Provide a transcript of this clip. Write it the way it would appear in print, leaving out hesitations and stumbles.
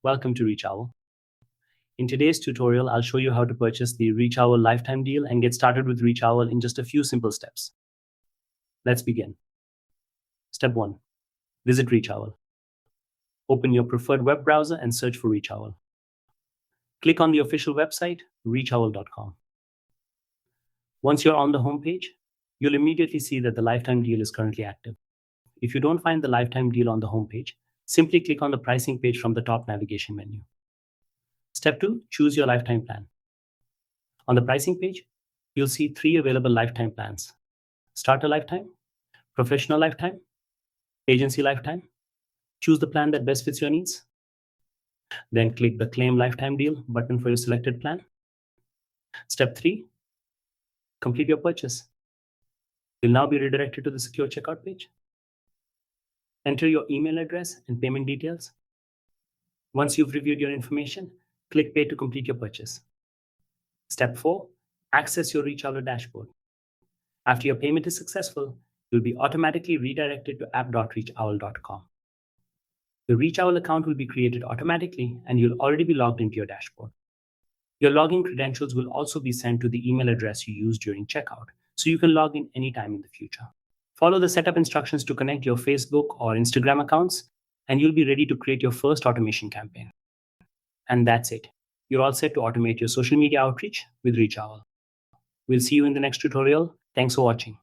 Welcome to ReachOwl. In today's tutorial, I'll show you how to purchase the ReachOwl lifetime deal and get started with ReachOwl in just a few simple steps. Let's begin. Step 1. Visit ReachOwl. Open your preferred web browser and search for ReachOwl. Click on the official website, reachowl.com. Once you're on the homepage, you'll immediately see that the lifetime deal is currently active. If you don't find the lifetime deal on the homepage, simply click on the pricing page from the top navigation menu. Step 2, choose your lifetime plan. On the pricing page, you'll see 3 available lifetime plans: Starter Lifetime, Professional Lifetime, Agency Lifetime. Choose the plan that best fits your needs. Then click the Claim Lifetime Deal button for your selected plan. Step 3, complete your purchase. You'll now be redirected to the secure checkout page. Enter your email address and payment details. Once you've reviewed your information, click Pay to complete your purchase. Step 4, access your ReachOwl dashboard. After your payment is successful, you'll be automatically redirected to app.reachowl.com. The ReachOwl account will be created automatically and you'll already be logged into your dashboard. Your login credentials will also be sent to the email address you used during checkout, so you can log in anytime in the future. Follow the setup instructions to connect your Facebook or Instagram accounts, and you'll be ready to create your first automation campaign. And that's it. You're all set to automate your social media outreach with ReachOwl. We'll see you in the next tutorial. Thanks for watching.